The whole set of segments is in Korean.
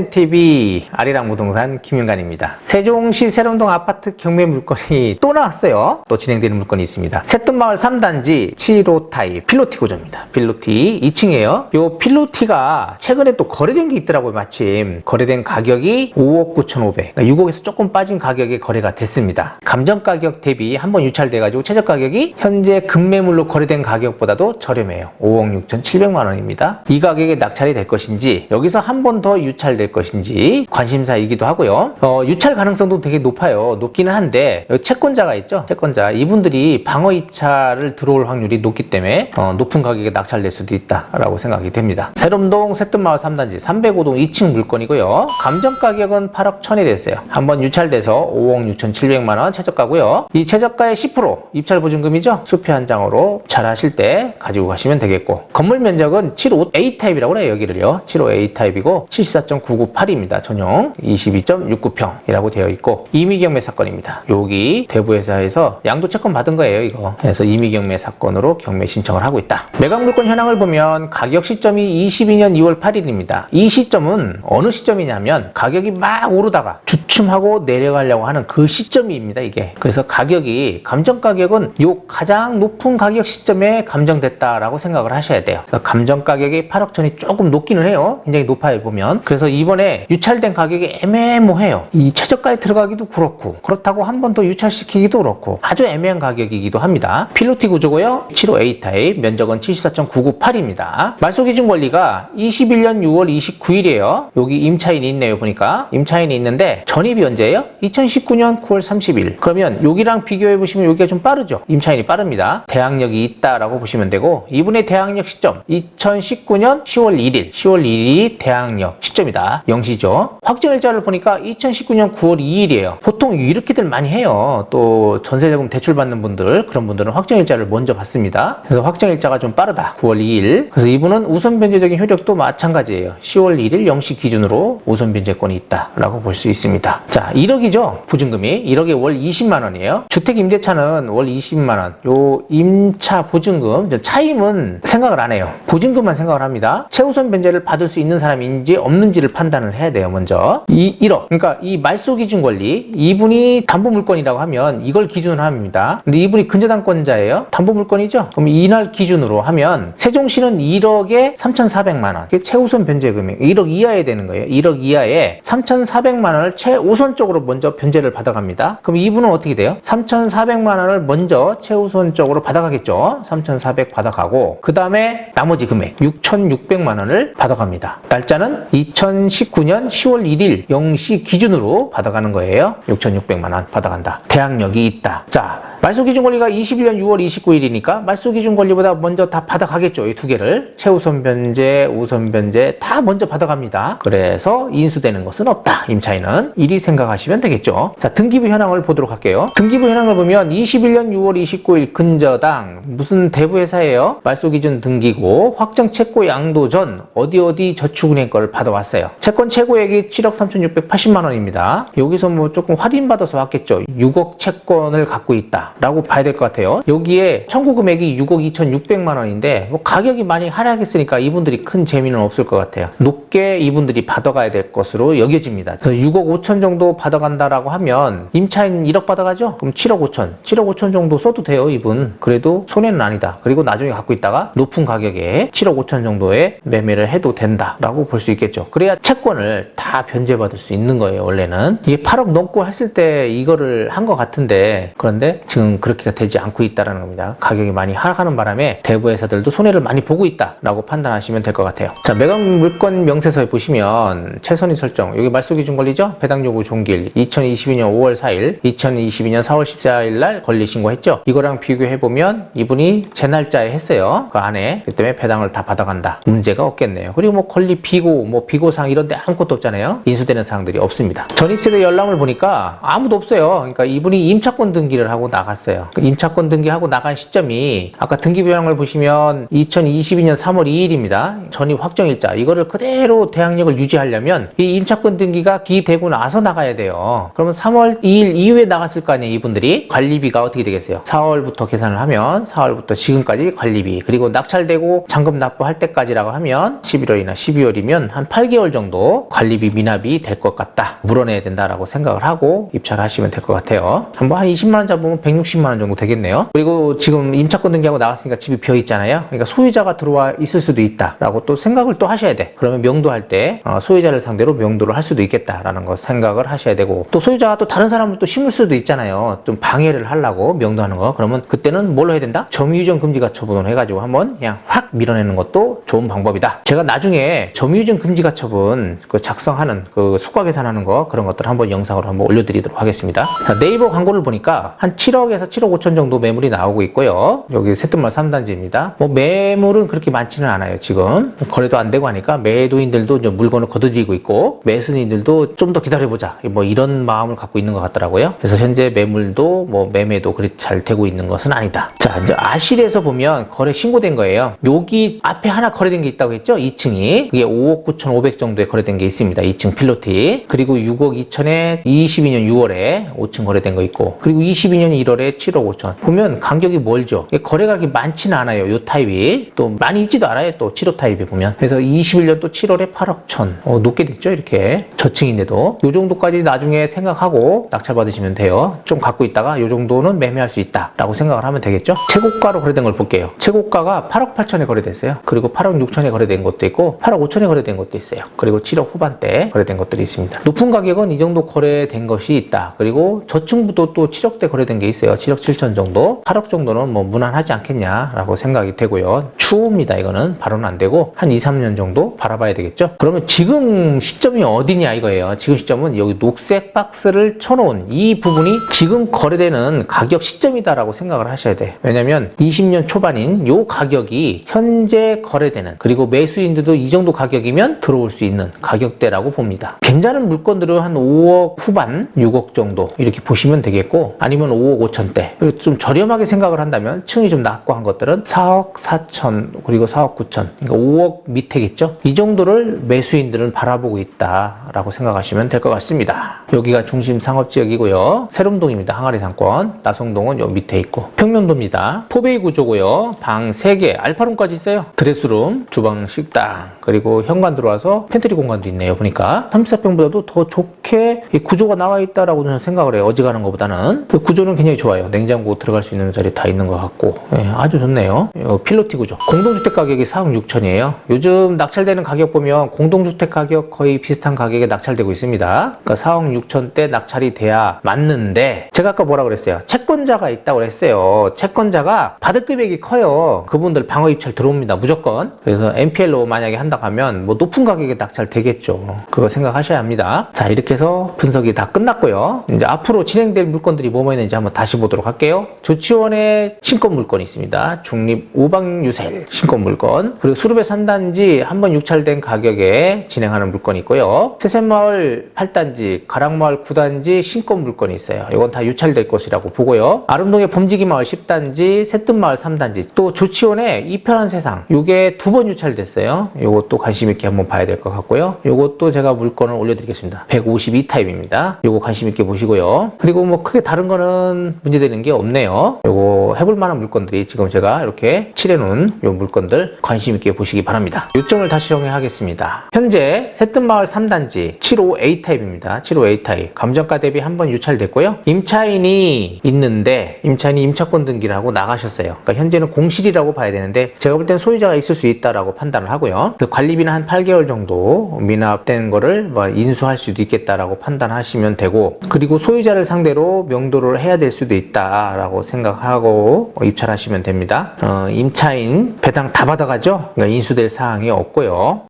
폰앤TV 아리랑 부동산 김윤관입니다. 세종시 세롬동 아파트 경매 물건이 또 나왔어요. 또 진행되는 물건이 있습니다. 새뜸마을 3단지 7호 타입 필로티 구조입니다. 필로티 2층이에요. 요 필로티가 최근에 또 거래된 게 있더라고요. 마침 거래된 가격이 5억 9,500, 그러니까 6억에서 조금 빠진 가격에 거래가 됐습니다. 감정 가격 대비 한번 유찰돼가지고 최저 가격이 현재 급매물로 거래된 가격보다도 저렴해요. 5억 6,700만 원입니다. 이 가격에 낙찰이 될 것인지 여기서 한 번 더 유찰될 것인지 관심사이기도 하고요. 유찰 가능성도 되게 높아요. 높기는 한데 여기 채권자가 있죠. 채권자 이분들이 방어 입찰을 들어올 확률이 높기 때문에 높은 가격에 낙찰될 수도 있다라고 생각이 됩니다. 세롬동 새뜸마을 3단지 305동 2층 물건이고요. 감정 가격은 8억 1,000이 됐어요. 한번 유찰돼서 5억 6,700만 원 최저가고요. 이 최저가의 10% 입찰 보증금이죠. 수표 한 장으로 잘하실 때 가지고 가시면 되겠고, 건물 면적은 7.5A 타입이라고 해요. 여기를요. 7.5A 타입이고 74.998입니다. 전용 22.69평이라고 되어 있고 임의경매 사건입니다. 여기 대부회사에서 양도 채권 받은 거예요. 이거. 그래서 임의경매 사건으로 경매 신청을 하고 있다. 매각 물건 현황을 보면 가격 시점이 22년 2월 8일입니다. 이 시점은 어느 시점이냐면 가격이 막 오르다가 주춤하고 내려가려고 하는 그 시점입니다. 이게. 그래서 가격이 감정 가격은 요 가장 높은 가격 시점에 감정됐다라고 생각을 하셔야 돼요. 그래서 감정 가격이 8억 1,000이 조금 높기는 해요. 굉장히 높아요 보면. 그래서 이번에 유찰된 가격이 애매모해요. 이 최저가에 들어가기도 그렇고 그렇다고 한 번 더 유찰시키기도 그렇고 아주 애매한 가격이기도 합니다. 필로티 구조고요. 7.5A 타입, 면적은 74.998입니다. 말소 기준 권리가 21년 6월 29일이에요. 여기 임차인이 있네요. 보니까 임차인이 있는데 전입이 언제예요? 2019년 9월 30일. 그러면 여기랑 비교해 보시면 여기가 좀 빠르죠. 임차인이 빠릅니다. 대항력이 있다라고 보시면 되고, 이분의 대항력 시점 2019년 10월 1일 10월 1일이 대항력 시점이다. 0시죠. 확정일자를 보니까 2019년 9월 2일이에요. 보통 이렇게들 많이 해요. 또 전세자금 대출받는 분들, 그런 분들은 확정일자를 먼저 받습니다. 그래서 확정일자가 좀 빠르다. 9월 2일. 그래서 이분은 우선 변제적인 효력도 마찬가지예요. 10월 1일 0시 기준으로 우선 변제권이 있다라고 볼 수 있습니다. 자, 1억이죠. 보증금이 1억에 월 20만 원이에요. 주택 임대차는 월 20만 원. 요 임차 보증금 차임은 생각을 안 해요. 보증금만 생각을 합니다. 최우선 변제를 받을 수 있는 사람인지 없는지를 판단을 해야 돼요. 먼저 이 1억, 그러니까 이 말소 기준 권리, 이분이 담보 물건이라고 하면 이걸 기준으로 합니다. 근데 이분이 근저당권자예요. 담보 물건이죠. 그럼 이날 기준으로 하면 세종시는 1억에 3,400만 원, 그게 최우선 변제 금액. 1억 이하에 되는 거예요. 1억 이하에 3,400만 원을 최우선적으로 먼저 변제를 받아갑니다. 그럼 이분은 어떻게 돼요? 3,400만 원을 먼저 최우선적으로 받아가겠죠. 3,400 받아가고 그 다음에 나머지 금액 6,600만 원을 받아갑니다. 날짜는 2019년 10월 1일 0시 기준으로 받아가는 거예요. 6,600만 원 받아간다. 대항력이 있다. 자, 말소 기준 권리가 21년 6월 29일이니까 말소 기준 권리보다 먼저 다 받아가겠죠. 이 두 개를. 최우선 변제, 우선 변제 다 먼저 받아갑니다. 그래서 인수되는 것은 없다. 임차인은. 이리 생각하시면 되겠죠. 자, 등기부 현황을 보도록 할게요. 등기부 현황을 보면 21년 6월 29일 근저당 무슨 대부회사예요. 말소 기준 등기고 확정 채권 양도 전 어디 저축은행 거를 받아왔어요. 채권 최고액이 7억 3,680만 원입니다. 여기서 뭐 조금 할인받아서 왔겠죠. 6억 채권을 갖고 있다 라고 봐야 될 것 같아요. 여기에 청구 금액이 6억 2,600만 원인데 뭐 가격이 많이 하락했으니까 이분들이 큰 재미는 없을 것 같아요. 높게 이분들이 받아가야 될 것으로 여겨집니다. 그래서 6억 5천 정도 받아간다라고 하면 임차인 1억 받아가죠? 그럼 7억 5천 7억 5천 정도 써도 돼요. 이분 그래도 손해는 아니다. 그리고 나중에 갖고 있다가 높은 가격에 7억 5천 정도에 매매를 해도 된다 라고 볼 수 있겠죠. 그래야 채권을 다 변제받을 수 있는 거예요. 원래는 이게 8억 넘고 했을 때 이거를 한 것 같은데, 그런데 지금 그렇게 되지 않고 있다는 겁니다. 가격이 많이 하락하는 바람에 대부회사들도 손해를 많이 보고 있다라고 판단하시면 될 것 같아요. 자, 매각 물건 명세서에 보시면 최선의 설정, 여기 말소 기준 권리죠. 배당 요구 종길 2022년 5월 4일 2022년 4월 14일 날 권리 신고했죠. 이거랑 비교해 보면 이분이 제 날짜에 했어요. 그 안에. 그 때문에 배당을 다 받아간다. 문제가 없겠네요. 그리고 뭐 권리 비고 뭐 비고사항 이런 데 아무것도 없잖아요. 인수되는 사항들이 없습니다. 전입세대 열람을 보니까 아무도 없어요. 그러니까 이분이 임차권 등기를 하고 나갔어요. 임차권 등기하고 나간 시점이 아까 등기부 현황을 보시면 2022년 3월 2일입니다. 전입 확정일자. 이거를 그대로 대항력을 유지하려면 이 임차권 등기가 기되고 나서 나가야 돼요. 그러면 3월 2일 이후에 나갔을 거 아니에요. 이분들이. 관리비가 어떻게 되겠어요? 4월부터 계산을 하면 4월부터 지금까지 관리비, 그리고 낙찰되고 잔금 납부할 때까지라고 하면 11월이나 12월이면 한 8개월 정도 관리비 미납이 될 것 같다, 물어내야 된다라고 생각을 하고 입찰을 하시면 될 것 같아요. 한번 한 20만원 잡으면 160만원 정도 되겠네요. 그리고 지금 임차권 등기하고 나왔으니까 집이 비어 있잖아요. 그러니까 소유자가 들어와 있을 수도 있다라고 또 생각을 또 하셔야 돼. 그러면 명도할 때 소유자를 상대로 명도를 할 수도 있겠다라는 거 생각을 하셔야 되고, 또 소유자가 또 다른 사람을 또 심을 수도 있잖아요. 좀 방해를 하려고 명도하는 거. 그러면 그때는 뭘로 해야 된다? 점유유전 금지가 처분을 해가지고 한번 그냥 확 밀어내는 것도 좋은 방법이다. 제가 나중에 점유유전 금지가 처분 그 작성하는 그 수가 계산하는 거, 그런 것들 한번 영상으로 한번 올려드리도록 하겠습니다. 자, 네이버 광고를 보니까 한 7억에서 7억 5천 정도 매물이 나오고 있고요. 여기 새뜸마을 3단지입니다. 뭐 매물은 그렇게 많지는 않아요. 지금 거래도 안 되고 하니까 매도인들도 이제 물건을 거둬들이고 있고, 매수인들도 좀 더 기다려보자, 뭐 이런 마음을 갖고 있는 것 같더라고요. 그래서 현재 매물도 뭐 매매도 그리 잘 되고 있는 것은 아니다. 자, 이제 아실에서 보면 거래 신고된 거예요. 여기 앞에 하나 거래된 게 있다고 했죠? 2층이 이게 5억 9,500 정도에 거래된 게 있습니다. 2층 필로티. 그리고 6억 2천에 22년 6월에 5층 거래된 거 있고, 그리고 22년 1월에 7억 5천. 보면 간격이 멀죠. 거래가 그렇게 많지는 않아요. 요 타입이 또 많이 있지도 않아요. 또 7호 타입에 보면. 그래서 21년 또 7월에 8억 천. 높게 됐죠. 이렇게 저층인데도 요 정도까지 나중에 생각하고 낙찰 받으시면 돼요. 좀 갖고 있다가 요 정도는 매매할 수 있다 라고 생각을 하면 되겠죠. 최고가로 거래된 걸 볼게요. 최고가가 8억 8천에 거래됐어요. 그리고 8억 6천에 거래된 것도 있고 8억 5천에 거래된 것도 있어요. 그리고 7억 후반대 거래된 것들이 있습니다. 높은 가격은 이 정도 거래된 것이 있다. 그리고 저층부도 또 7억대 거래된 게 있어요. 7억 7천 정도. 8억 정도는 뭐 무난하지 않겠냐라고 생각이 되고요. 추후입니다. 이거는 바로는 안 되고 한 2, 3년 정도 바라봐야 되겠죠. 그러면 지금 시점이 어디냐 이거예요. 지금 시점은 여기 녹색 박스를 쳐놓은 이 부분이 지금 거래되는 가격 시점이다라고 생각을 하셔야 돼. 왜냐면 20년 초반인 요 가격이 현재 거래되는, 그리고 매수인들도 이 정도 가격이면 들어올 수 있는 가격대라고 봅니다. 괜찮은 물건들은 한 5억 후반, 6억 정도 이렇게 보시면 되겠고, 아니면 5억 5천대. 그리고 좀 저렴하게 생각을 한다면 층이 좀 낮고 한 것들은 4억 4천 그리고 4억 9천, 그러니까 5억 밑에겠죠. 이 정도를 매수인들은 바라보고 있다라고 생각하시면 될 것 같습니다. 여기가 중심 상업지역이고요. 세롬동입니다. 항아리 상권. 나성동은 요 밑에 있고, 평면도입니다. 포베이 구조고요. 방 3개, 알파룸까지 있어요. 드레스룸, 주방, 식당, 그리고 현관 들어와서 팬트리 공간도 있네요. 보니까 34평보다도 더 좋게 이 구조가 나와 있다라고 저는 생각을 해요. 어지간한 것보다는. 그 구조는 굉장히 좋아요. 냉장고 들어갈 수 있는 자리 다 있는 것 같고, 아주 좋네요. 필로티 구조. 공동주택 가격이 4억 6천이에요. 요즘 낙찰되는 가격 보면 공동주택 가격 거의 비슷한 가격에 낙찰되고 있습니다. 그러니까 4억 6천대 낙찰이 돼야 맞는데, 제가 아까 뭐라 그랬어요? 채권자가 있다고 그랬어요. 채권자가 받을 금액이 커요. 그분들 방어 입찰 들어옵니다. 무조건. 그래서 NPL로 만약에 한다고 하면 뭐 높은 가격에 낙찰 되겠죠. 그거 생각하셔야 합니다. 자, 이렇게 해서 분석이 다 끝났고요. 이제 앞으로 진행될 물건들이 뭐뭐 있는지 한번 다시 보도록 할게요. 조치원에 신권 물건이 있습니다. 중립 우방유셀 신권 물건, 그리고 수룹의 3단지 한번 유찰된 가격에 진행하는 물건이 있고요. 세샘마을 8단지, 가락마을 9단지 신권 물건이 있어요. 이건 다 유찰될 것이라고 보고요. 아름동의 범지기마을 10단지, 새뜸마을 3단지, 또 조치원의 이편한 세상, 이게 2번 유찰됐어요. 이것도 관심 있게 한번 봐야 될 것 같고요. 이것도 제가 물건을 올려드리겠습니다. 152 타입입니다. 이거 관심 있게 보시고요. 그리고 뭐 크게 다른 거는 문제되는 게 없네요. 이거 해볼 만한 물건들이 지금 제가 이렇게 칠해놓은 이 물건들 관심 있게 보시기 바랍니다. 요점을 다시 정리하겠습니다. 현재 새뜸마을 3단지 75A 타입입니다. 75A 타입. 감정가 대비 한번 유찰됐고요. 임차인이 있는데 임차인이 임차권 등기를 하고 나가셨어요. 그러니까 현재는 공실이라고 봐야 되는데, 제가 볼 땐 소유자가 있을 수 있다라고 판단을 하고요. 그 관리비는 한 8개월 정도 미납된 거를 뭐 인수할 수도 있겠다라고 판단하시면 되고, 그리고 소유자를 상대로 명도를 해야 될 수도 있다라고 생각하고 입찰하시면 됩니다. 임차인 배당 다 받아가죠. 그러니까 인수될 사항이 없고요.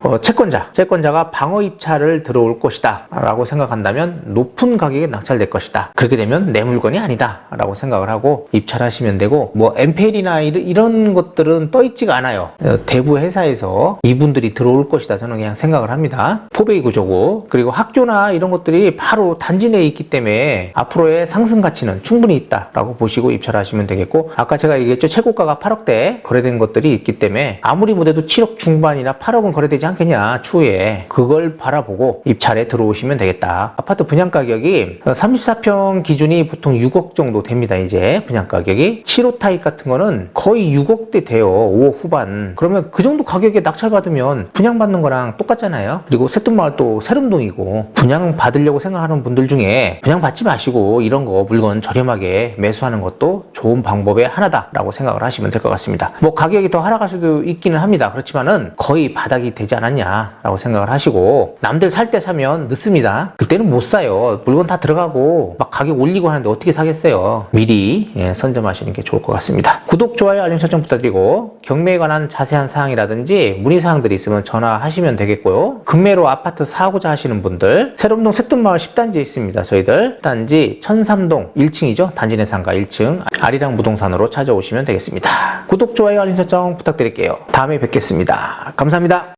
채권자가 방어 입찰을 들어올 것이다 라고 생각한다면 높은 가격에 낙찰될 것이다. 그렇게 되면 내 물건이 아니다 라고 생각을 하고 입찰하시면 되고, 뭐 MPL이나 이런 것들은 떠있지가 않아요. 대부 회사에서 이분들이 들어올 것이다 저는 그냥 생각을 합니다. 포베이 구조고, 그리고 학교나 이런 것들이 바로 단지 내에 있기 때문에 앞으로의 상승 가치는 충분히 있다라고 보시고 입찰을 하시면 되겠고, 아까 제가 얘기했죠. 최고가가 8억대 거래된 것들이 있기 때문에 아무리 못해도 7억 중반이나 8억은 거래되지 않겠냐, 추후에. 그걸 바라보고 입찰에 들어오시면 되겠다. 아파트 분양 가격이 34평 기준이 보통 6억 정도 됩니다. 이제 분양 가격이 7호 타입 같은 거는 거의 6억대 돼요. 5억 후반. 그러면 그 정도 가격에 낙찰받으면 분양받는 거랑 똑같잖아요. 그리고 새뜸마을 또 세름동이고, 분양 받으려고 생각하는 분들 중에 분양 받지 마시고 이런 거 물건 저렴하게 매수하는 것도 좋은 방법의 하나다라고 생각을 하시면 될 것 같습니다. 뭐 가격이 더 하락할 수도 있기는 합니다. 그렇지만은 거의 바닥이 되지 않았냐라고 생각을 하시고, 남들 살 때 사면 늦습니다. 그때는 못 사요. 물건 다 들어가고 막 가격 올리고 하는데 어떻게 사겠어요. 미리 선점하시는 게 좋을 것 같습니다. 구독, 좋아요, 알림 설정 부탁드리고, 경매에 관한 자세한 사항이라든지 문의사항들이 있으면 전화하시면 되겠고요. 금매로 아파트 사고자 하시는 분들, 세롬동 새뜸마을 10단지에 있습니다. 저희들 단지 1003동 1층이죠. 단지 내 상가 1층 아리랑 부동산으로 찾아오시면 되겠습니다. 구독, 좋아요, 알림 설정 부탁드릴게요. 다음에 뵙겠습니다. 감사합니다.